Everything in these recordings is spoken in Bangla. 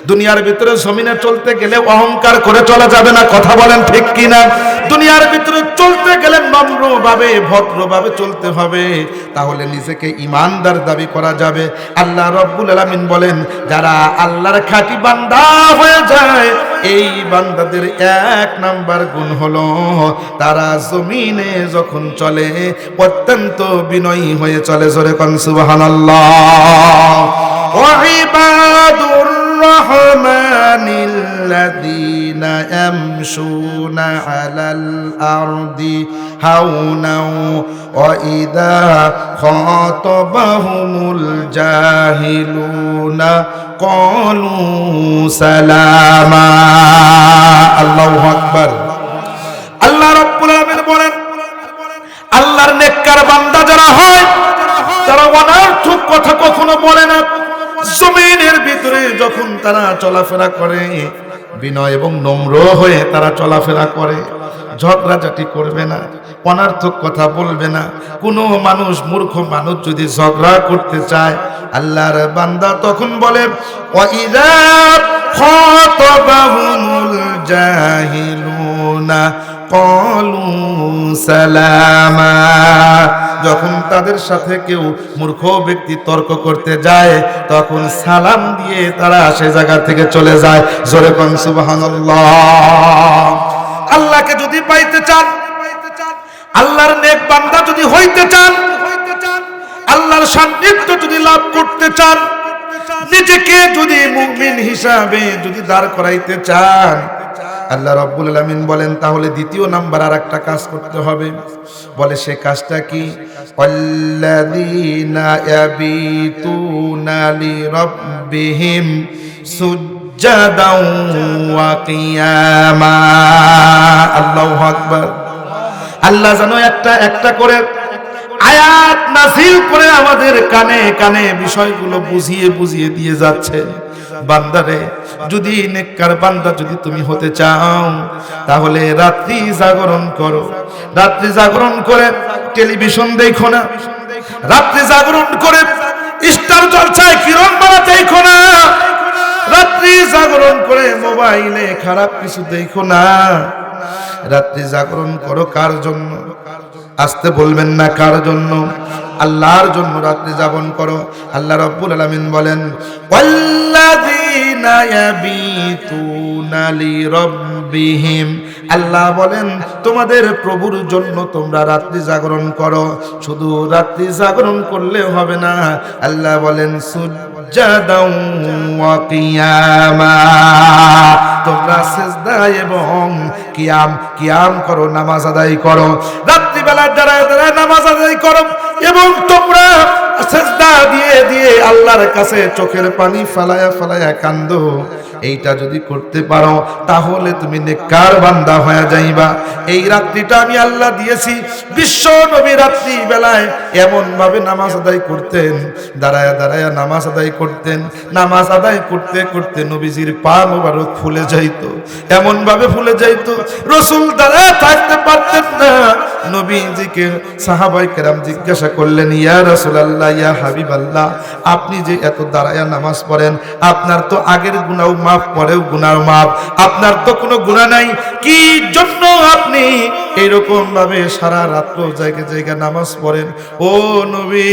দুনিয়ার ভিতরে জমিনে চলতে গেলে অহংকার করে চলা যাবে না, কথা বলেন ঠিক কিনা? দুনিয়ার ভিতরে চলতে গেলে নম্রভাবে ভদ্রভাবে চলতে হবে, তাহলে নিজেকে ইমানদার দাবি করা যাবে। আল্লাহ রাব্বুল আলামিন বলেন, যারা আল্লাহর খাঁটি বান্দা হয়ে যায় এই বান্দাদের এক নাম্বার গুণ হলো তারা জমিনে যখন চলে অত্যন্ত বিনয়ী হয়ে চলে। জোরে কোন সুবহানাল্লাহ। ওয়া ইবাদুর রহমানিল্লাযীনা ইয়ামশুনা আলাল আরদি হাওনা ওয়া ইযা খাতাবাহুমুল জাহিলুনা ক্বালু সালামা। আল্লাহু আকবার। আল্লাহ রাব্বুল আলামিন বলেন, আল্লাহর নেককার বান্দা যারা হয় তারা অনর্থক কথা কখনো বলে না। জমিনের ভিতরে যখন তারা চলাফেরা করে বিনয় এবং নম্র হয়ে তারা চলাফেরা করে, ঝগড়াঝাটি করবে না, অনর্থক কথা বলবে না। কোনো মানুষ, মূর্খ মানুষ যদি ঝগড়া করতে চায়, আল্লাহর বান্দা তখন বলে ওয়াইযা খাতাবাহুমুল জাহিলুনা ক্বালু সালামা। যখন তাদের সাথে কেউ মূর্খ ব্যক্তি তর্ক করতে যায় তখন সালাম দিয়ে তারা সে জায়গা থেকে চলে যায়। জোরে কোন সুবহানাল্লাহ। আল্লাহকে যদি পাইতে চান, আল্লাহর নেক বান্দা যদি হইতে চান, আল্লাহর সান্নিধ্য যদি লাভ করতে চান, নিজেকে যদি মুমিন হিসাবে যদি দাঁড় করাইতে চান, আল্লাহ রাব্বুল আলামিন বলেন তাহলে দ্বিতীয় নাম্বার আর একটা কাজ করতে হবে। বলে সে কাজটা কি? আল্লাযীনা ইয়াবিতুনা লিরাব্বিহিম সুজ্জাদাও ওয়া কিয়ামা। আল্লাহু আকবার। আল্লাহ যেন একটা একটা করে আয়াত নাযিল করে আমাদের কানে কানে বিষয়গুলো বুঝিয়ে বুঝিয়ে দিয়ে যাচ্ছে। বান্দারে, যদি নেককার বান্দা যদি তুমি হতে চাও তাহলে রাত্রি জাগরণ করো। রাত্রি জাগরণ করে টেলিভিশন দেখো না, রাত্রি জাগরণ করে স্টার জলসায় কিরণ মারা দেখো না, রাত্রি জাগরণ করে মোবাইলে খারাপ কিছু দেখো না। রাত্রি জাগরণ করো কার জন্য? আসতে বলবেন না, কার জন্য? আল্লাহর জন্য রাত্রি যাপন করো। আল্লাহ রাব্বুল আলামিন বলেন ওয়াল্লাযীনা ইয়াবিতুনা লিরাব্বিহিম। আল্লাহ বলেন তোমাদের প্রভুর জন্য তোমরা রাত্রি জাগরণ করো। শুধু রাত্রি জাগরণ করলে হবে না, আল্লাহ বলেন সুজ্জাদাও ওয়া কিয়ামা। তোমরা সিজদা এবং কিয়াম করো, নামাজ আদায় করো। রাত্রিবেলা দাঁড়ায় দাঁড়ায় নামাজ আদায় করো এবং তোমরা সিজদা দিয়ে দিয়ে আল্লাহর কাছে চোখের পানি ফালায়া ফালায়া কান্দো। এইটা যদি করতে পারো তাহলে তুমি নেককার বান্দা হয়ে যাইবা। এই রাত্রিটা আমি আল্লাহ দিয়েছি। বিশ্ব নবী রাত্রি বেলায় এমন ভাবে নামাজ আদায় করতেন, দাঁড়ায়া দাঁড়ায়া নামাজ আদায় করতেন। নামাজ আদায় করতে করতে নবীজির পা মোবারক ফুলে যাইতো, এমন ভাবে ফুলে যাইতো রাসূল দাঁড়ায় থাকতে পারতেন না। নবীজিকে সাহাবায়ে কেরাম জিজ্ঞাসা করলেন, ইয়া রাসূলুল্লাহ, ইয়া হাবিবাল্লাহ, আপনি যে এত দাঁড়ায়া নামাজ পড়েন, আপনার তো আগের গুনাহ মাফ, পরেও গুনাহ মাফ, আপনার তো কোনো গুনাহ নাই, কি জন্য আপনি এরকম ভাবে সারা রাত জায়গায় জায়গায় নামাজ পড়েন? ও নবী,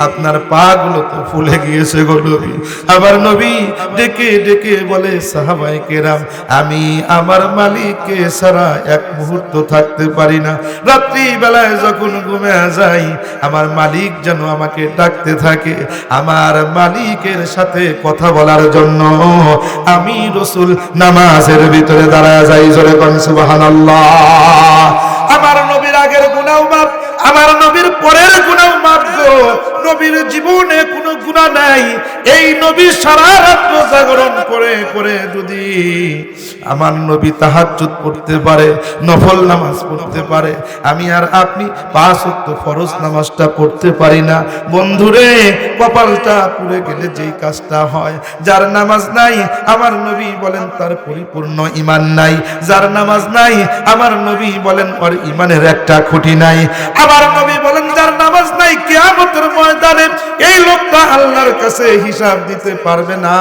আপনার পা গুলো তো ফুলে গিয়েছে গো নবী। আবার নবী ডেকে ডেকে বলে, সাহাবায়ে কেরাম, আমি আমার মালিককে ছাড়া এক মুহূর্ত থাকতে পারি না। রাত্রি বেলায় যখন ঘুমে যাই আমার মালিক যেন আমাকে ডাকতে থাকে। আমার মালিকের সাথে কথা বলার জন্য আমি রাসূল নামাজের ভিতরে দাঁড়ায় যাই। জোরে কোন সুবহানাল্লাহ। আমার নবীর আগের গুনাহ মাফ, আমার নবীর পরের গুনাহ মাফ গো। নবীর জীবনে কোনো গুনাহ নাই। এই নবী সারা রাত জাগরণ করে করে যদি আমার নবী তাহাজ্জুদ পড়তে পারে, নফল নামাজ পড়তে পারে, আমি আর আপনি 5 ওয়াক্ত ফরজ নামাজটা পড়তে পারি না। বন্ধুরে, কপালটা পুড়ে গেলে যেই কাজটা হয়, যার নামাজ নাই আমার নবী বলেন তার পরিপূর্ণ ঈমান নাই। যার নামাজ নাই আমার নবী বলেন ওর ঈমানের একটা খুঁটি নাই। আমার নবী বলেন যার নামাজ নাই কিয়ামতের ময়দানে এই লোকটা আল্লাহর কাছে হিসাব দিতে পারবে না।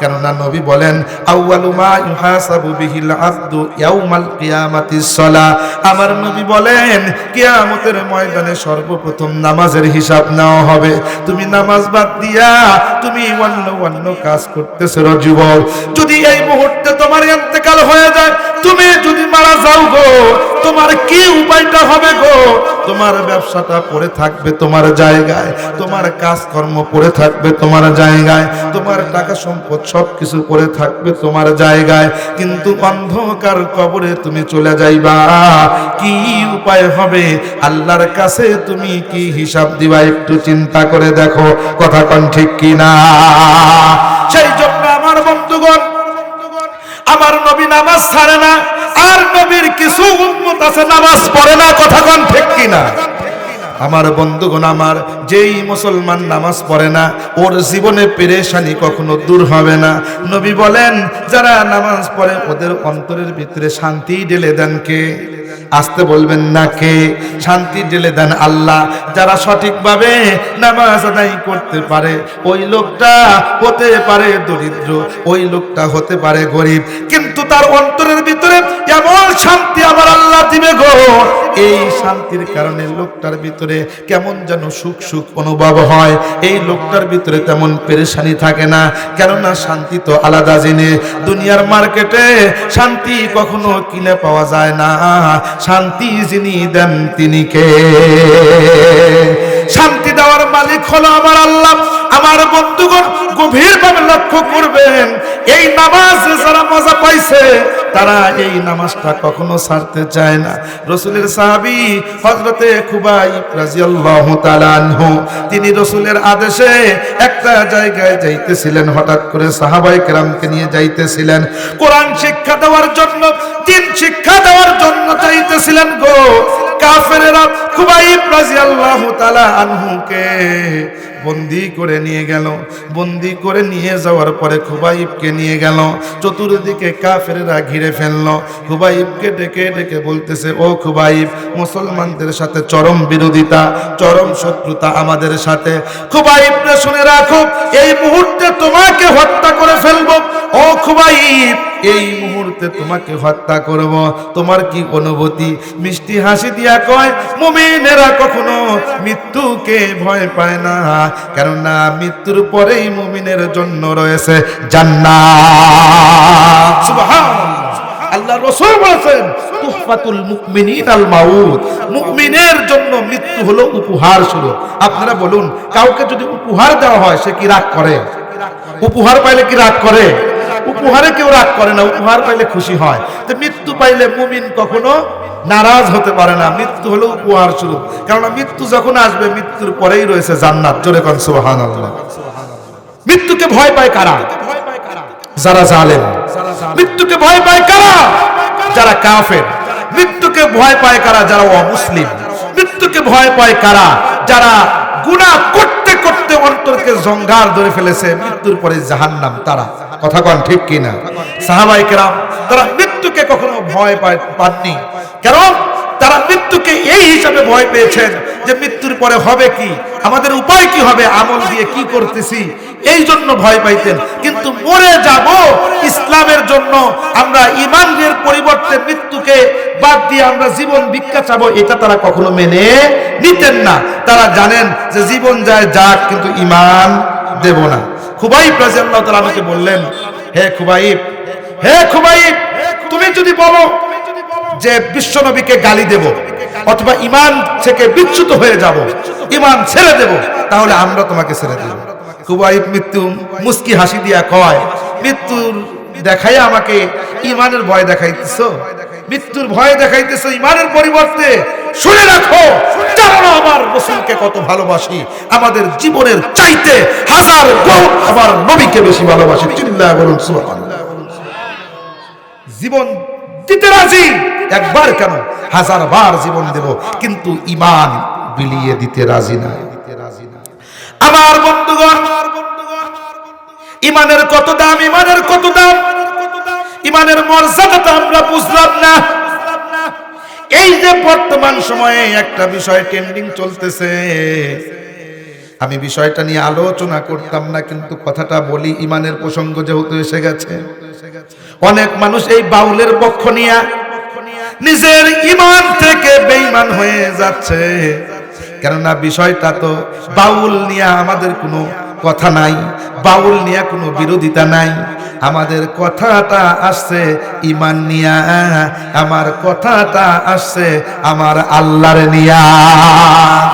কেননা নবী বলেন আউয়ালু মা ইউহাসাবু বিহিল আবদু ইয়াউমাল কিয়ামাতিস সালাহ। আমার নবী বলেন কিয়ামতের ময়দানে সর্বপ্রথম নামাজের হিসাব নেওয়া হবে। তুমি নামাজ বাদ দিয়া তুমি অন্য কাজ করতেছো যুবক, যদি এই মুহূর্তে তোমার ইন্তেকাল হয়ে যায়, তুমি যদি মারা যাও গো, তোমার কি উপায়টা হবে গো? তোমার ব্যবসাটা পড়ে থাকবে তোমার জায়গায়, তোমার কাজকর্ম পড়ে থাকবে তোমার জায়গায়, তোমার টাকা সম্পদ সবকিছু পড়ে থাকবে তোমার জায়গায়, কিন্তু অন্ধকার কবরে তুমি চলে যাইবা। কি উপায় হবে? আল্লাহর কাছে তুমি কি হিসাব দিবা? একটু চিন্তা করে দেখো, কথা কোন ঠিক কিনা? সেই জন্য আমার বন্ধুগণ, আমার নবী নামাজ ছাড়ে না, আর নবীর কিছু উম্মত আছে নামাজ পড়ে না, কথা কোন ঠিক কিনা? আমার বন্ধুগণ, আমার যেই মুসলমান নামাজ পড়ে না ওর জীবনে পেরেশানি কখনো দূর হবে না। নবী বলেন যারা নামাজ পড়ে ওদের অন্তরের ভিতরে শান্তি ঢেলে দেন কে? আসতে বলবেন না কে? শান্তি ঢেলে দেন আল্লাহ। যারা সঠিকভাবে নামাজ আদায় করতে পারে ওই লোকটা হতে পারে দরিদ্র, ওই লোকটা হতে পারে গরিব, কিন্তু তার অন্তরের ভিতরে এমন শান্তি আমার আল্লাহ দিবে গো, এই শান্তির কারণে লোকটার ভিতরে কেমন যেন সুখ সুখ অনুভব হয়। এই লোকটার ভিতরে তেমন পেরেশানি থাকে না, কেননা শান্তি তো আলাদা জিনিস। দুনিয়ার মার্কেটে শান্তি কখনো কিনে পাওয়া যায় না, শান্তি যিনি দেন তিনি কে? শান্তি দেওয়ার মালিক হলো আমার আল্লাহ। আমার বন্ধুগণ, গভীরভাবে লক্ষ্য করবেন, এই নামাজ যারা মজা পাইছে তারা এই নামাজটা কখনো ছাড়তে চায় না। রাসূলের সাহাবী হযরতে খুবাইব রাদিয়াল্লাহু তাআলা আনহু, তিনি রাসূলের আদেশে একটা জায়গায় যাইতেছিলেন, হঠাৎ করে সাহাবায়ে কেরামকে নিয়ে যাইতেছিলেন কোরআন শিক্ষা দেওয়ার জন্য, দ্বীন শিক্ষা দেওয়ার জন্য যাইতেছিলেন গো। কাফেরেরা খুবাইব রাদিয়াল্লাহু তাআলা আনহুকে বন্দি করে নিয়ে গেল। বন্দি করে নিয়ে যাওয়ার পরে খুবাইবকে নিয়ে গেল, চতুর্দিকে কাফেরেরা ঘিরে ফেলল। খুবাইবকে ডেকে ডেকে বলতেছে, ও খুবাইব, মুসলমানদের সাথে চরম বিরোধিতা, চরম শত্রুতা আমাদের সাথে। খুবাইব রে শুনে রাখো, এই মুহূর্তে তোমাকে হত্যা করে ফেলবো। ও খুবাইব, এই মুহূর্তে তোমাকে হত্যা করব, তোমার কি অনুভূতি? মিষ্টি হাসি দিয়া কয়, মুমিনেরা কখনো মৃত্যুকে ভয় পায় না, কেননা মৃত্যুর পরেই মুমিনের জন্য রয়েছে জান্নাত। সুবহানাল্লাহ। আল্লাহ রাসূল বলেছেন তুহফাতুল মুমিনিন আল মাউত, মুমিনের জন্য মৃত্যু হলো উপহার স্বরূপ। আপনারা বলুন, কাউকে যদি উপহার দেওয়া হয় সে কি রাগ করে? উপহার পাইলে কি রাগ করে? উপহারে কেউ রাগ করে না, উপহার পাইলে খুশি হয়। তো মৃত্যু পাইলে মুমিন কখনো নারাজ হতে পারে না। মৃত্যু হলো উপহার স্বরূপ, কারণ মৃত্যু যখন আসবে মৃত্যুর পরেই রয়েছে জান্নাত। জোরে কোন সুবহানাল্লাহ। মৃত্যুকে ভয় পায় কারা? যারা জালেম। মৃত্যুকে ভয় পায় কারা? যারা কাফের। মৃত্যুকে ভয় পায় কারা? যারা অমুসলিম। মৃত্যুকে ভয় পায় কারা? যারা গুনাহ করতে করতে অন্তরকে জঙ্গার ধরে ফেলেছে, মৃত্যুর পরে জাহান্নাম তারা। কথা কোন ঠিক কিনা? সাহাবায়ে কেরাম তারা মৃত্যুকে কখনো ভয় পাননি, কারণ তারা মৃত্যুকে এই হিসাবে ভয় পেয়েছেন যে মৃত্যুর পরে হবে কি, আমাদের উপায় কি হবে, আমল দিয়ে কি করতেছি, এই জন্য ভয় পাইতেন। কিন্তু মরে যাব ইসলামের জন্য, আমরা ঈমানের পরিবর্তে মৃত্যুকে বাদ দিয়ে আমরা জীবন ভিক্ষা চাবো, এটা তারা কখনো মেনে নিতেন না। তারা জানেন যে জীবন যায় যাক, কিন্তু ঈমান দেব না। খুবাইব রাদিয়াল্লাহু তাআলা আমাকে বললেন, হে খুবাইব, হে খুবাইব, তুমি যদি বলো যে বিশ্বনবীকে গালি দেব অথবা ঈমান থেকে বিচ্যুত হয়ে যাব, ঈমান ছেড়ে দেব, তাহলে আমরা তোমাকে ছেড়ে দেব। খুবাইব মৃত্যু মুস্কি হাসি দিয়া কয়, মৃত্যুর দেখাই আমাকে ঈমানের ভয় দেখাইতেছো, মৃত্যুর ভয় দেখাইতেছো ঈমানের পরিবর্তে। শুনে রাখো, জানো না আমার রাসূলকে কত ভালোবাসি, আমাদের জীবনের চাইতে হাজার গুণ আমার নবীকে বেশি ভালোবাসি। চিল্লায়া বলুন সুবহানাল্লাহ। জীবন দিতে রাজি, একবার কেন 1000 বার জীবন দেব, কিন্তু ঈমান বিলিয়ে দিতে রাজি না। আমার বন্ধুগণ, ঈমানের কত দাম, ঈমানের কত দাম, ঈমানের মর্যাদাটা আমরা বুঝলাম না। এই যে বর্তমান সময়ে একটা বিষয় ট্রেন্ডিং চলতেছে, আমি বিষয়টা নিয়ে আলোচনা করতাম না, কিন্তু কথাটা বলি, ইমানের প্রসঙ্গ যেহেতু এসে গেছে। অনেক মানুষ এই বাউলের পক্ষ নিয়ে নিজের ইমান থেকে বেঈমান হয়ে যাচ্ছে। কেননা বিষয়টা তো বাউল নিয়ে আমাদের কোনো কথা নাই, বাউল নিয়ে কোনো বিরোধিতা নাই। আমাদের কথাটা আসছে ইমান নিয়া, আমার কথাটা আসছে আমার আল্লাহর নিয়া।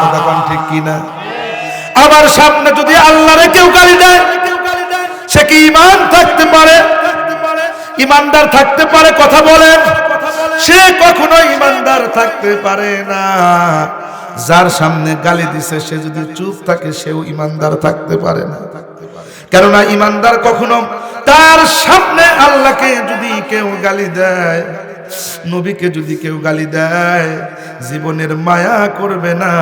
কথা কোন ঠিক কিনা? আবার সামনে যদি আল্লাহরে কেউ গালি দেয়, সে কি ঈমান থাকতে পারে? ঈমানদার থাকতে পারে? কথা বলেন। সে কখনো ঈমানদার থাকতে পারে না। যার সামনে গালি দিছে সে যদি চুপ থাকে, সেও ঈমানদার থাকতে পারে না। কেননা ঈমানদার কখনো তার সামনে আল্লাহকে যদি কেউ গালি দেয়, নবীকে যদি কেউ গালি দেয়, জীবনের মায়া করবে না।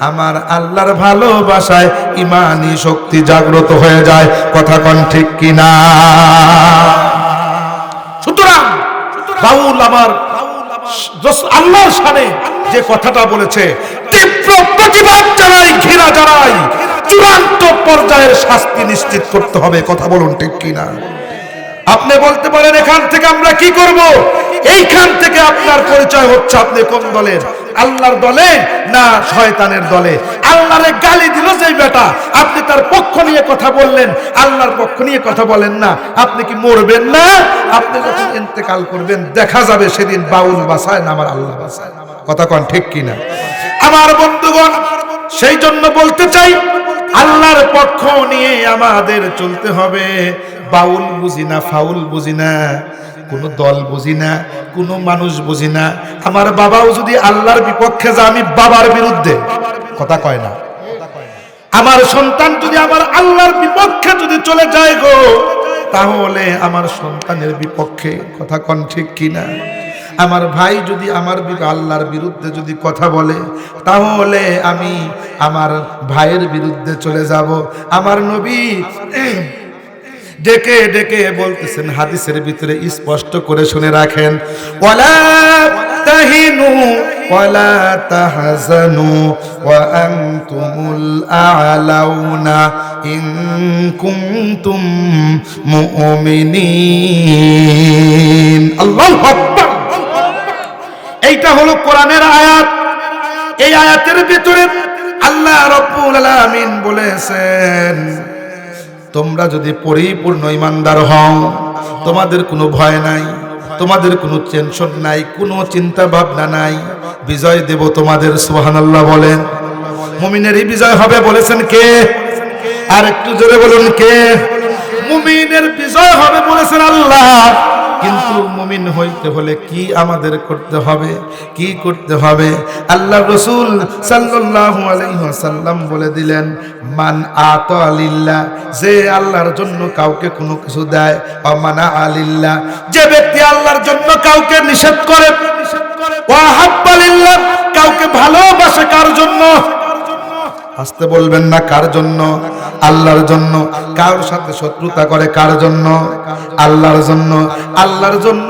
আমার আল্লাহর ভালোবাসায় ঈমানি শক্তি জাগ্রত হয়ে যায়। কথা কোন ঠিক কিনা? সুতরাং বাউল আমার আল্লাহর শানে যে কথাটা বলেছে, তীব্র প্রতিবাদ জানাই, ঘৃণা জানাই, চূড়ান্ত পর্যায়ের শাস্তি নিশ্চিত করতে হবে। কথা বলুন ঠিক কিনা? আপনি বলতে পারেন এখান থেকে আমরা কি করব? এইখান থেকে আপনার পরিচয় হচ্ছে আপনি কোন দলের, আল্লাহর দলে না শয়তানের দলে। আল্লাহরে গালি দিল যেই বেটা, আপনি তার পক্ষ নিয়ে কথা বললেন, আল্লাহর পক্ষ নিয়ে কথা বলেন না, আপনি কি মরবেন না? আপনি যখন ইন্তেকাল করবেন দেখা যাবে সেদিন বাউল বাসায় না আমার আল্লাহ বাসায়। কথা কোন ঠিক কিনা? আমার বন্ধুগণ, সেই জন্য বলতে চাই, আল্লাহর পক্ষ নিয়ে আমাদের চলতে হবে। বাউল বুঝি না, ফাউল বুঝি না, কোনো দল বুঝি না, কোনো মানুষ বুঝি না। আমার বাবাও যদি আল্লাহর বিপক্ষে যায়, আমি বাবার বিরুদ্ধে। কথা কয় না? আমার সন্তান যদি আমার আল্লাহর বিপক্ষে যদি চলে যায় গো, তাহলে আমার সন্তানের বিপক্ষে। কথা কোন ঠিক কিনা? আমার ভাই যদি আমার আল্লাহর বিরুদ্ধে যদি কথা বলে, তাহলে আমি আমার ভাইয়ের বিরুদ্ধে চলে যাব। আমার নবী ডেকে ডেকে বলতেছেন, হাদিসের ভিতরে স্পষ্ট করে শুনে রাখেন, ওয়ালা তাহিনু ওয়ালা তাহজানু ওয়া আনতুমুল আ'লাউনা ইন কুনতুম মুমিনিন। আল্লাহু আকবার। এইটা হলো কোরআনের আয়াত। এই আয়াতের ভিতরে আল্লাহ রাব্বুল আলামিন বলেছেন, তোমরা যদি পরিপূর্ণ ঈমানদার হও, তোমাদের কোনো ভয় নাই, তোমাদের কোনো টেনশন নাই, কোনো চিন্তা ভাবনা নাই, বিজয় দেব তোমাদের। সুবহানাল্লাহ বলেন। মুমিনেরই বিজয় হবে বলেছেন কে? আর একটু জোরে বলুন কে? মুমিনের বিজয় হবে বলেছেন আল্লাহ। কিন্তু মুমিন হইতে হলে কি আমাদের করতে হবে, কি করতে হবে? আল্লাহ রাসূল সাল্লাল্লাহু আলাইহি ওয়াসাল্লাম বলে দিলেন, মান আতা লিল্লাহ, যে আল্লাহর জন্য কাউকে কোনো কিছু দেয়, ওয়া মানা আলিল্লাহ, যে ব্যক্তি আল্লাহর জন্য কাউকে নিষেধ করে, ওয়া হাব্বা লিল্লাহ, কাউকে ভালোবাসে কার জন্য? আসতে বলবেন না, কার জন্য? আল্লাহর জন্য। কার সাথে শত্রুতা করে কার জন্য? আল্লাহর জন্য। আল্লাহর জন্য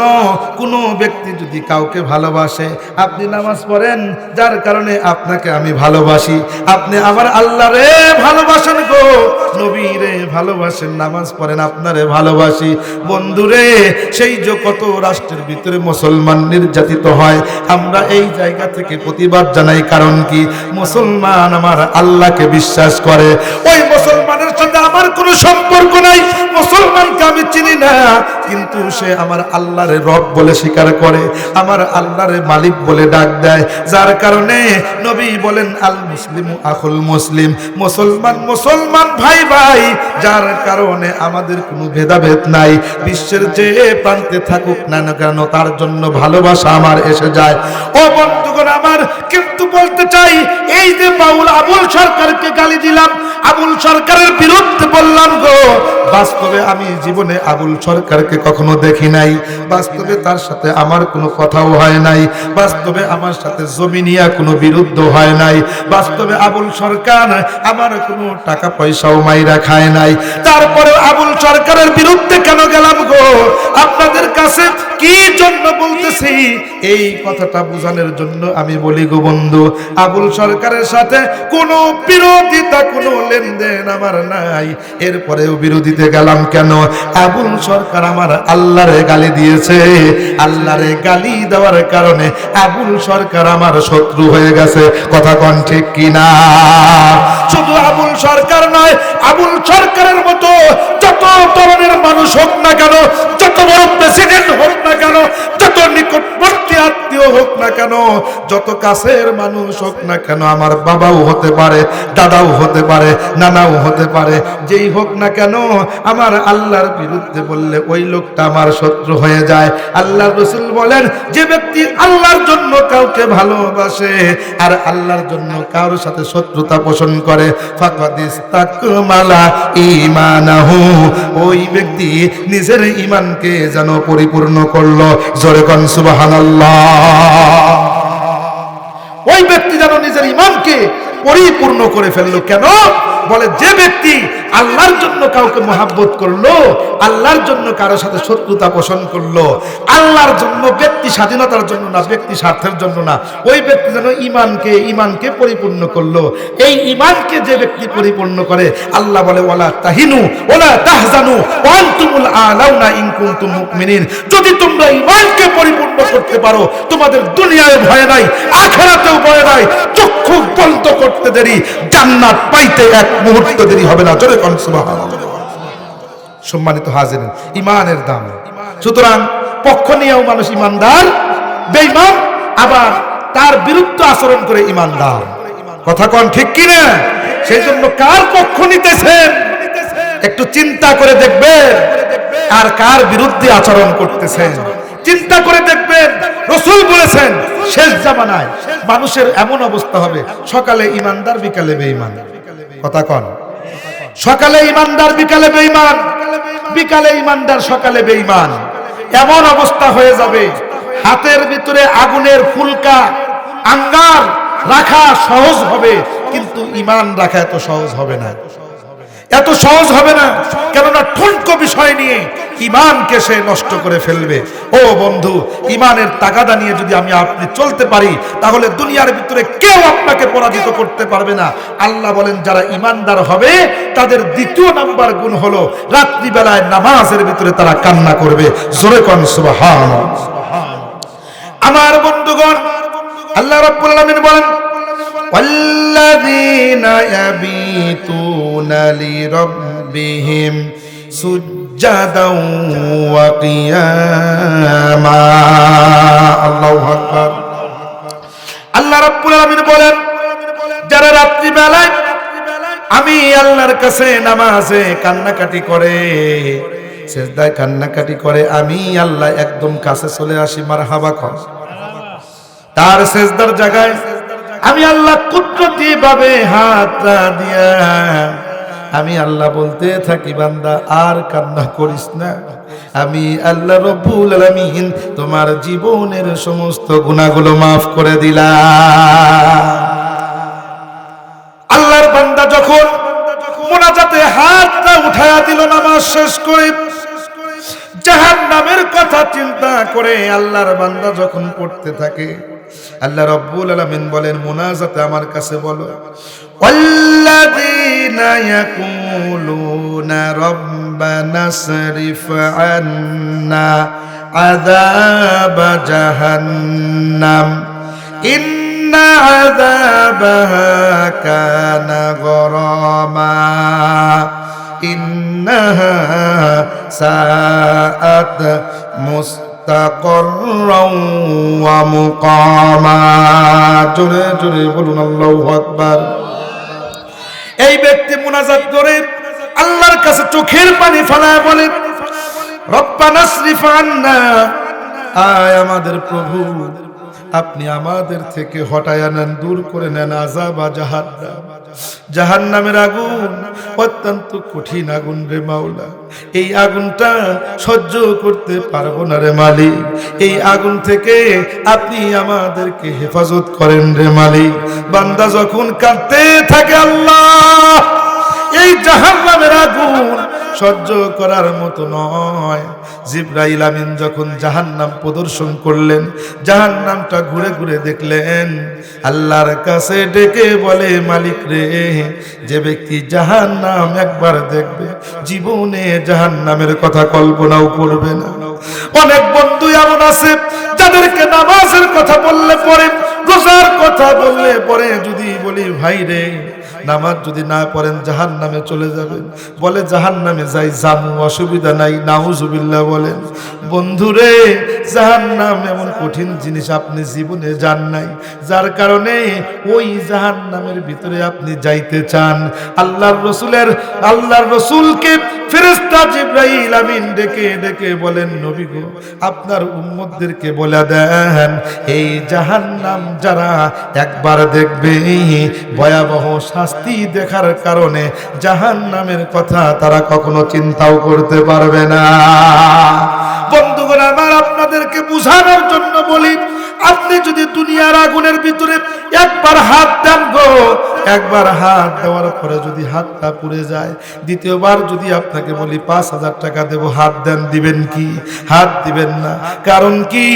কোনো ব্যক্তি যদি কাউকে ভালোবাসে, আপনি নামাজ পড়েন যার কারণে আপনাকে আমি ভালোবাসি, আপনি আমার আল্লাহরে ভালোবাসেন গো, নবীরে ভালোবাসেন, নামাজ পড়েন, আপনারে ভালোবাসি। বন্ধুরে, সেই যে কত রাষ্ট্রের ভিতরে মুসলমান নির্যাতিত হয়, আমরা এই জায়গা থেকে প্রতিবাদ জানাই। কারণ কি? মুসলমান আমার আল্লাহকে বিশ্বাস করে। ওই মুসলমানের সাথে আমার কোনো সম্পর্ক নাই, মুসলমানকে আমি চিনি না, কিন্তু সে আমার আল্লাহরে রব বলে স্বীকার করে, আমার আল্লাহরে মালিক বলে ডাক দেয়। যার কারণে নবী বলেন, আল মুসলিমু আখুল মুসলিম, মুসলমান মুসলমান ভাই ভাই। যার কারণে আমাদের কোনো ভেদাভেদ নাই। বিশ্বের যে প্রান্তে থাকুক না কেন, তার জন্য ভালোবাসা আমার এসে যায়। ও বন্ধুগণ আমার, কিন্তু বলতে চাই, এই যে বাউল আবুল সরকারকে গালি দিলাম, আবুল সরকারের বিরুদ্ধে বললাম গো, বাস্তবে আমি জীবনে আবুল সরকারকে কখনো দেখি নাই, বাস্তবে তার সাথে আমার কোনো কথাও হয় নাই, বাস্তবে আমার সাথে জমিনিয়া কোনো বিরুদ্ধ হয় নাই, বাস্তবে আবুল সরকার আমার কোনো টাকা পয়সাও মাইরা খায় নাই। তারপরে আবুল সরকারের বিরুদ্ধে কেন গেলাম গো? আপনাদের কাছ কাছে কি জন্য বলতেছি, এই কথাটা বোঝানোর জন্য আমি বলি গো বন্ধু, আবুল সরকারের সাথে কোনো বিরোধিতা, কোনো লেনদেন আমার নাই। এরপরেও বিরোধিতে গেলাম কেন? আবুল সরকার আমার আল্লাহরে গালি দিয়েছে, আল্লাহরে গালি দেওয়ার কারণে আবুল সরকার আমার শত্রু হয়ে গেছে। কথা কোন ঠিক কিনা? শুধু আবুল সরকার নয়, আবুল সরকারের মতো যত ধরনের মানুষ হোক না কেন, যত বড় প্রেসিডেন্ট হোক না কেন, যত নিকটবর্তী আত্মীয় হোক না কেন, যত কাছের মানুষ হোক না কেন, আমার বাবাও হতে পারে, দাদাও হতে পারে, নানাও হতে পারে, যেই হোক না কেন, আমার আল্লাহর বিরুদ্ধে বললে ওই লোকটা আমার শত্রু হয়ে যায়। আল্লাহর রাসূল বলেন, যে ব্যক্তি আল্লাহর জন্য কাউকে ভালোবাসে আর আল্লাহর জন্য কারোর সাথে শত্রুতা পোষণ করে, ফাকাদ ইসতাকমালা ঈমানাহু, ওই ব্যক্তি নিজের ঈমানকে যেন পরিপূর্ণ করলো। জোরে কোন সুবহানাল্লাহ। ওই ব্যক্তি যেন নিজের ঈমানকে পরিপূর্ণ করে ফেললো। কেন? বলে যে ব্যক্তি আল্লাহর জন্য কাউকে মহাব্বত করলো, আল্লাহর জন্য কারোর সাথে শত্রুতা পোষণ করলো, আল্লাহর জন্য, ব্যক্তি স্বাধীনতার জন্য না, ব্যক্তি স্বার্থের জন্য না, ওই ব্যক্তি যেন ঈমানকে পরিপূর্ণ করলো। এই ঈমানকে যে ব্যক্তি পরিপূর্ণ করে, আল্লাহ বলে ওয়ালা তাহিনু ওয়ালা তাহজানু ওয়া আনতুমুল আলাউনা ইন কুনতুম মুমিনিন। যদি তোমরা ঈমানকে পরিপূর্ণ করতে পারো, তোমাদের দুনিয়ায় ভয় নাই, আখিরাতেও ভয় নাই। চক্ষু বন্ধ করতে দেরি, জান্নাত পাইতে এক মুহূর্ত দেরি হবে না। জোরে কোন সুবহানাল্লাহ। সম্মানিত হাজিরিন, ঈমানের দাম। সুতরাং পক্ষ নিয়েও মানুষ ঈমানদার, বেঈমান আবার তার বিরুদ্ধে আচরণ করে ঈমানদার। কথা কোন ঠিক কি না? সেই জন্য কার পক্ষ নিতেছেন একটু চিন্তা করে দেখবেন, আর কার বিরুদ্ধে আচরণ করতেছেন চিন্তা করে দেখবেন। রাসূল বলেছেন, শেষ জামানায় মানুষের এমন অবস্থা হবে, সকালে ঈমানদার, বিকালে বেঈমান। কথা কোন? সকালে ঈমানদার, বিকালে বেঈমান, বিকালে ঈমানদার, সকালে বেঈমান। এমন অবস্থা হয়ে যাবে, হাতের ভিতরে আগুনের ফুলকা আঙ্গার রাখা সহজ হবে, কিন্তু ঈমান রাখা এত সহজ হবে না, এত সহজ হবে না। কেননা ঠুনকো বিষয় নিয়ে ঈমানকে সে নষ্ট করে ফেলবে। ও বন্ধু, ঈমানের তাগাদা নিয়ে যদি আমি আপনি চলতে পারি, তাহলে দুনিয়ার ভিতরে কেউ আপনাকে পরাজিত করতে পারবে না। আল্লাহ বলেন, যারা ঈমানদার হবে তাদের দ্বিতীয় নাম্বার গুণ হলো রাত্রিবেলায় নামাজের ভিতরে তারা কান্না করবে। জোরে কোন সুবহানাল্লাহ। আমার বন্ধুগণ, আল্লাহ রাব্বুল আলামিন বলেন, والذين يبيتون لربهم سجدا وقياما। আল্লাহু আকবার। আল্লাহ রাব্বুল আলামিন বলেন, যারা রাত্রি বেলায় আমি আল্লাহর কাছে নামাজে কান্নাকাটি করে, সিজদায় কান্নাকাটি করে, আমি আল্লাহ একদম কাছে চলে আসি। মারহাবা কর। তার সিজদার জায়গায় আমি আল্লাহ কুদরতি ভাবে হাতটা দিয়া আমি আল্লাহ বলতে থাকি, বান্দা আর কান্না করিস না, আমি আল্লাহ রব্বুল আলামিন তোমার জীবনের সমস্ত গুনাহগুলো মাফ করে দিলাম। আল্লাহর বান্দা যখন মুনাজাতে হাতটা উঠায়া দিল নামাজ শেষ করে, জাহান্নামের কথা চিন্তা করে আল্লাহর বান্দা যখন পড়তে থাকে, আল্লাহ রাব্বুল আলামিন বলেন, মুনাজাতে আমার কাছে বলো, ওয়াল্লাযীনা ইয়াকুলুনা রাব্বানা সরিফ আন্না আযাব জাহান্নাম ইন্না আযাবাহা কানা গরামা ইন্নাহা সাআত মুস্তাকররাও ওয়া মুকামা। জোরে জোরে বলুন আল্লাহু আকবার। এই ব্যক্তি মুনাজাত করে আল্লাহর কাছে চোখের পানি ফেলায় বলে, রব্বানা সরিফ আন্না, আয় আমাদের প্রভু, আপনি আমাদের থেকে হটায়া নেন, দূর করে নেন আযাব জাহান্নাম, জাহান্নামের আগুন অত্যন্ত কঠিন আগুন রে মাওলা, এই আগুনটা সহ্য করতে পারবো না রে মালিক, এই আগুন থেকে আপনি আমাদেরকে হেফাজত করেন রে মালিক। বান্দা যখন কাঁদতে থাকে, আল্লাহ এই জাহান্নামের আগুন সহ্য করার মতো নয়। জিবরাইল আমিন যখন জাহান্নাম প্রদর্শন করলেন, জাহান্নামটা ঘুরে ঘুরে দেখলেন, আল্লাহর কাছে ডেকে বলে, মালিক রে, যে ব্যক্তি জাহান্নাম একবার দেখবে জীবনে জাহান্নামের কথা কল্পনাও করবে না। অনেক বন্ধু এমন আছে যাদেরকে নামাজের কথা বললে পরে, রোজার কথা বললে পরে যদি বলি, ভাই রে নামাজ যদি না পড়েন জাহান্নামে চলে যাবেন, বলে জাহান্নামে যাই, জামু, অসুবিধা নাই, নাউজুবিল্লাহ বলেন। বন্ধুরে, জাহান্নাম এমন কঠিন জিনিস আপনি জীবনে যান নাই, যার কারণে ওই জাহান্নামের ভিতরে আপনি যাইতে চান। আল্লাহর রসুলকে ফেরেশতা জিবরাইল আমিন ডেকে ডেকে বলেন, নবী গো, আপনার উম্মতদেরকে বলে দেন, এই জাহান্নাম যারা একবার দেখবে, ভয়াবহ শাস্তি দেখার কারণে জাহান্নামের কথা তারা কখনো চিন্তাও করতে পারবে না। বন্ধুগণ আমার, আপনাদেরকে বুঝানোর জন্য বলি, আপনি যদি দুনিয়ার আগুনের ভিতরে একবার হাত দেন গো, একবার হাত দেওয়ার পরে যদি হাতটা পুড়ে যায়, দ্বিতীয়বার যদি আপনাকে বলি 5,000 টাকা দেব, হাত দেন, দিবেন কি? হাত দিবেন না। কারণ কি?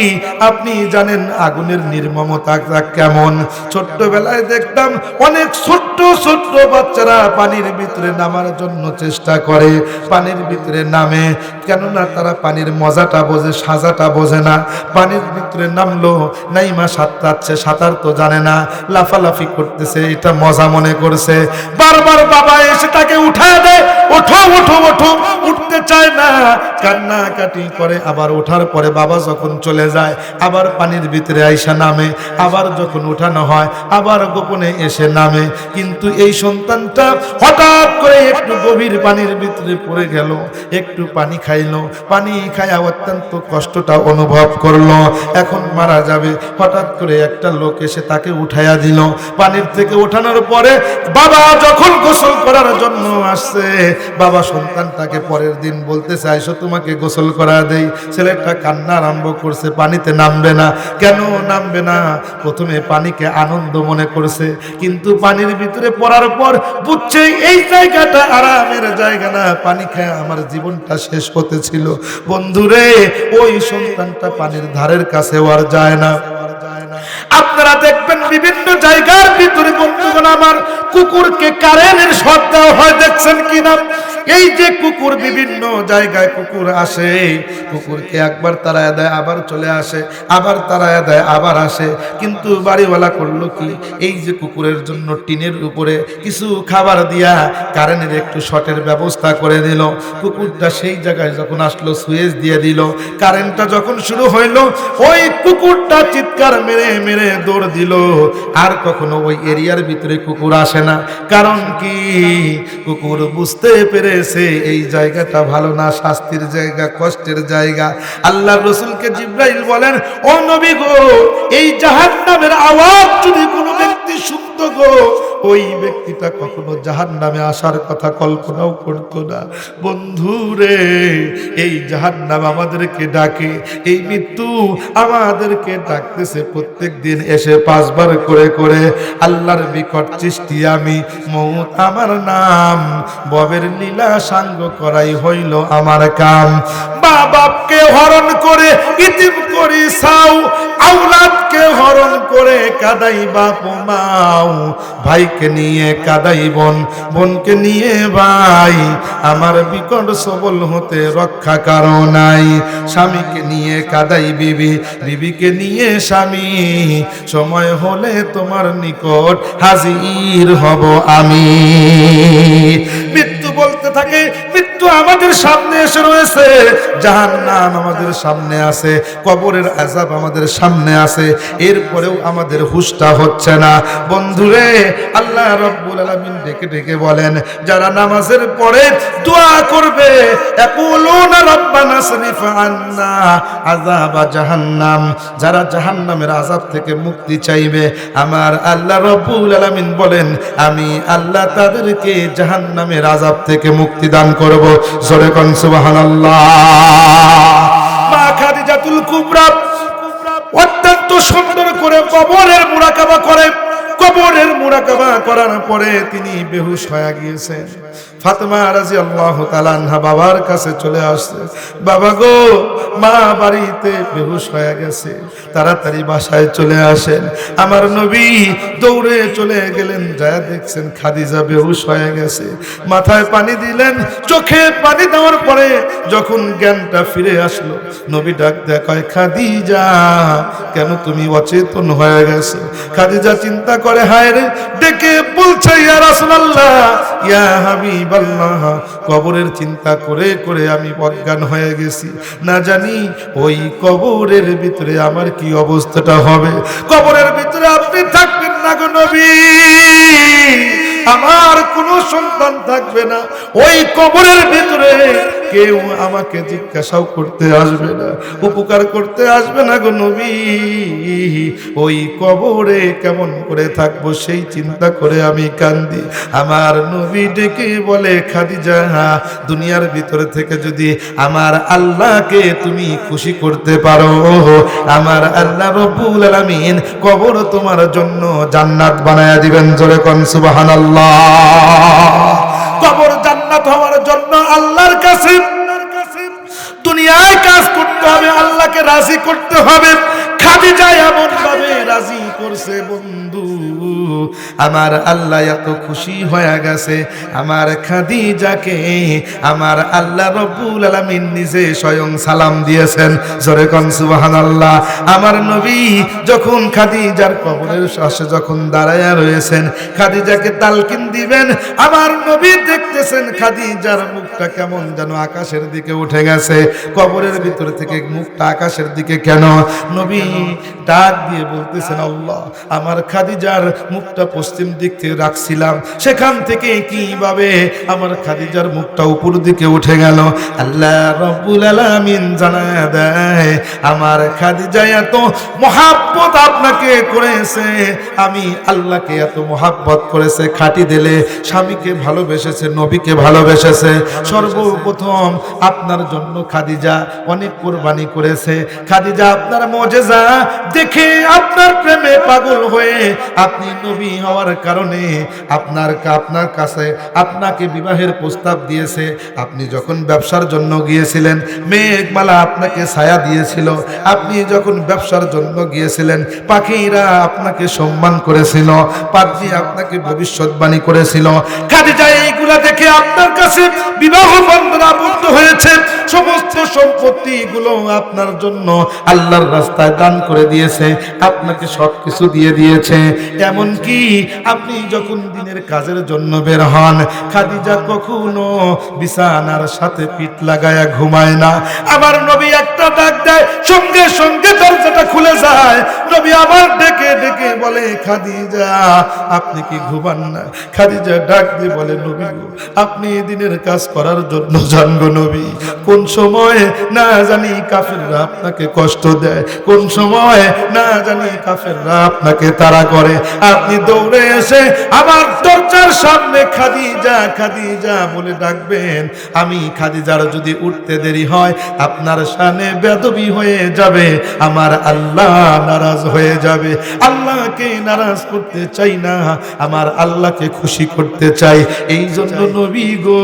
আপনি জানেন আগুনের নির্মমতা কেমন। ছোট্টবেলায় দেখতাম অনেক ছোট্ট ছোট্ট বাচ্চারা পানির ভিতরে নামার জন্য চেষ্টা করে, পানির ভিতরে নামে, কেননা তারা পানির মজাটা বোঝে, সাজাটা বোঝে না। পানির ভিতরে নামলো, নাইমা সাঁতরাচ্ছে, সাঁতার তো জানে না, লাফালাফি করতেছে, এটা মজা মনে করছে। বারবার বাবা এসে তাকে উঠায় দেয়, ওঠো ওঠো ওঠো, উঠতে চায় না, কান্নাকাটি করে। আবার ওঠার পরে বাবা যখন চলে যায়, আবার পানির ভিতরে আইসা নামে, আবার যখন উঠানো হয় আবার গোপনে এসে নামে। কিন্তু এই সন্তানটা হঠাৎ করে একটু গভীর পানির ভিতরে পড়ে গেল, একটু পানি খাইলো, পানি খায়া অত্যন্ত কষ্টটা অনুভব করলো, এখন মারা যাবে। হঠাৎ করে একটা লোক এসে তাকে উঠাইয়া দিল। পানির থেকে ওঠানোর পরে বাবা যখন গোসল করার জন্য আসছে, বাবা সন্তানটাকে পরের দিন বলতে চাইছো তোমাকে গোসল করা দেই। ছেলেটা কান্না আরম্ভ করছে, পানিতে নামবে না। কেন নামবে না? প্রথমে পানিকে আনন্দ মনে করছে, কিন্তু পানির ভিতরে পড়ার পর বুঝছে এই জায়গাটা আরামের জায়গা না, পানি খেয়ে আমার জীবনটা শেষ হতে ছিল। বন্ধুরে, ওই সন্তানটা পানির ধারের কাছে আর যায় না। আপনারা দেখবেন বিভিন্ন জায়গার ভিতরে বন্ধুগণ আমার, কুকুরকে কারেন্টের শক দেওয়া হয়, দেখছেন কিনা? এই যে কুকুর, বিভিন্ন জায়গায় কুকুর আসে, কুকুরকে একবার তাড়ায় দেয়, আবার চলে আসে, আবার তাড়ায় দেয়, আবার আসে। কিন্তু বাড়িওয়ালা করলো কি, এই যে কুকুরের জন্য টিনের উপরে কিছু খাবার দিয়া কারেন্টের একটু শর্টের ব্যবস্থা করে দিল। কুকুরটা সেই জায়গায় যখন আসলো, সুইচ দিয়ে দিল। কারেন্টটা যখন শুরু হইলো, ওই কুকুরটা চিৎকার মেরে মেরে দৌড় দিল। আর কখনো ওই এরিয়ার ভিতরে কুকুর আসে না। কারণ কি? কুকুর বুঝতে পেরেছে এই জায়গাটা ভালো না, শাস্তির জায়গা, কষ্টের জায়গা। আল্লাহর রাসূলকে জিবরাইল বলেন, ও নবী গো, এই জাহান্নামের আওয়াজ যদি কোনো ব্যক্তি শুনতো গো, ওই ব্যক্তিটা কখনো জাহান্নামে আসার কথা কল্পনাও করতো না। বন্ধুরে, এই জাহান্নাম আমাদেরকে ডাকে, এই মৃত্যু আমাদেরকে ডাকতেছে প্রত্যেক দিন এসে 5 বার করে করে। আল্লাহর নিকট সৃষ্টি আমি, মউত আমার নাম, ববের লীলা সাঙ্গ করাই হইল আমার কাম। মা বাপকে হরণ করে ইতিম করি সাও, আওলাদকে হরণ করে কাদাই বাপ মাও, ভাইকে নিয়ে কাদাই বোন, বোনকে নিয়ে ভাই, আমার বিকট সবল হতে রক্ষা কারো নাই। স্বামীকে নিয়ে কাদাই বিবি, বিবিকে নিয়ে স্বামী, সময় হলে তোমার নিকট হাজির হব আমি। মৃত্যু বলতে থাকে, মৃত্যু আমাদের সামনে এসে রয়েছে, জাহান্নাম আমাদের সামনে আছে, কবরের আযাব আমাদের সামনে আছে, এরপরেও আমাদের হুঁশটা হচ্ছে না। বন্ধুরে, আল্লাহ রাব্বুল আলামিন ডেকে ডেকে বলেন, যারা নামাজের পরে দোয়া করবে, ইয়াকুলুনা রাব্বানা সরিফ আন্না আযাবা জাহান্নাম, যারা জাহান্নামের আযাব থেকে মুক্তি চাইবে, আমার আল্লাহ রাব্বুল আলামিন বলেন, আমি আল্লাহ তাদেরকে জাহান্নামের আযাব থেকে মুক্তি দান করব। জোরে কোন সুবহানাল্লাহ। মা খাদিজাতুল কুবরা অত্যন্ত সুন্দর করে কবরের মুরাকাবা করে। কবরের মুরাকাবা করার পরে তিনি বেহুশ হয়ে গিয়েছেন। ফাতেমা রাদিয়াল্লাহু তাআলা আনহা বাবার কাছে চলে আসছে, বাবা গো, মা বাড়িতে বেহুশ হয়ে গেছে, তাড়াতাড়ি বাসায় চলে আসেন। আমার নবী দৌড়ে চলে গেলেন, যা দেখছেন খাদিজা বেহুশ হয়ে গেছে। মাথায় পানি দিলেন, চোখে পানি দেওয়ার পরে যখন জ্ঞানটা ফিরে আসলো, নবী ডাক দেয়, কয় খাদিজা, কেন তুমি অচেতন হয়ে গেছো? খাদিজা চিন্তা করে, হায় রে, ডেকে বলছে, ইয়া রাসূলুল্লাহ, ইয়া হাবিবাল্লাহ, কবরের চিন্তা করে করে আমি অজ্ঞান হয়ে গেছি, না জানি ওই কবরের ভিতরে আমার কি অবস্থাটা হবে। কবরের ভিতরে আপনি থাকবেন না গো নবী, আমার কোনো সন্তান থাকবে না, ওই কবরের ভিতরে কেউ আমাকে জিজ্ঞাসাও করতে আসবে না, উপকার করতে আসবে না গো নবী। ওই কবরে কেমন করে থাকবো সেই চিন্তা করে আমি কান্দি। আমার নবী ডেকে বলে, খাদিজা, দুনিয়ার ভিতরে থেকে যদি আমার আল্লাহকে তুমি খুশি করতে পারো, আমার আল্লাহ রব্বুল আলামিন কবর তোমার জন্য জান্নাত বানায়া দিবেন। জোরে কোন সুবহানাল্লাহ। কবর জান্নাত হওয়ার জন্য আল্লাহর কাছে দুনিয়ায় কাজ করতে হবে, আল্লাহকে রাজি করতে হবে। খাদিজা এমন ভাবে রাজি করছে বন্ধু, আমার আল্লাহ এত খুশি হয়ে গেছে, আমার খাদিজাকে আমার আল্লাহ রব্বুল আলামিন নিজে স্বয়ং সালাম দিয়েছেন। জোরে কোন সুবহানাল্লাহ। আমার নবী যখন খাদিজার কবরের পাশে যখন দাঁড়ায়া রয়েছেন, খাদিজাকে তালকিন দিবেন, আমার নবী দেখতেছেন খাদিজার মুখটা কেমন যেন আকাশের দিকে উঠে গেছে। কবরের ভিতর থেকে মুখটা আকাশের দিকে কেন? নবী ডাক দিয়ে বলতেছেন, আল্লাহ, আমার খাদিজার মুখটা পশ্চিম দিক থেকে রাখছিলাম, সেখান থেকে কিভাবে আমার খাদিজার মুখটা উপর দিকে উঠে গেল? আল্লাহ রব্বুল আলামিন জানায়া দেয়, আমার খাদিজা এত মহাব্বত আপনাকে করেছে, আমি আল্লাহকে এত মহাব্বত করেছে, খাঁটি দিলে স্বামীকে ভালোবেসেছে, নবীকে ভালোবেসেছে। সর্বপ্রথম আপনার জন্য খাদিজা অনেক কুরবানি করেছে। খাদিজা আপনার মুজিজা দেখে আপনার প্রেমে পাগল হয়ে আপনি নবী হওয়ার কারণে আপনার কাছে আপনাকে বিবাহের প্রস্তাব দিয়েছে। আপনি যখন ব্যবসার জন্য গিয়েছিলেন, মেঘমালা আপনাকে ছায়া দিয়েছিল। আপনি যখন ব্যবসার জন্য গিয়েছিলেন, পাখিরা আপনাকে সম্মান করেছিল, পাখি আপনাকে ভবিষ্যৎবাণী করেছিল। খাদিজা এইগুলা দেখে আপনার কাছে বিবাহ বন্ধন আবদ্ধ হয়েছে। সমস্ত সম্পত্তি গুলো আপনার জন্য আল্লাহর রাস্তায় দান করে দিয়েছে, আপনাকে সবকিছু দিয়ে দিয়েছে। এমনকি আপনি যখন দিনের কাজের জন্য বের হন, খাদিজা কখনো বিছানার সাথে পিঠ লাগায়া ঘুমায় না। আমার নবী একটা ডাক দেয়, সঙ্গে সঙ্গে দরজাটা খুলে যায়। নবী আবার ডেকে ডেকে বলে, খাদিজা, আপনি কি ঘুমান না? খাদিজা ডাক দিয়ে বলে, নবী গো, আপনি দিনের কাজ করার জন্য যান গো নবী। কোন সময় না জানি কাফেররা আপনাকে কষ্ট দেয়, কোন সময় না জানি কাফেররা আপনাকে তাড়া করে, আপনি দৌড়ে এসে আমার দরজার সামনে খাদিজা খাদিজা বলে ডাকবেন। আমি খাদিজার যদি উঠতে দেরি হয়, আপনার শানে বেদবি হয়ে যাবে, আমার আল্লাহ নারাজ হয়ে যাবে। আল্লাহকে নারাজ করতে চাই না, আমার আল্লাহকে খুশি করতে চাই। এই জন্য নবী গো,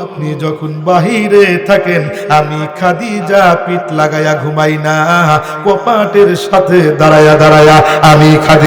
আপনি যখন বাহিরে থাকেন, আমি খাদিজা পিঠ লাগায়া ঘুমাই না, কপাটের সাথে দাঁড়ায়া দাঁড়ায়া আমি খাদিজা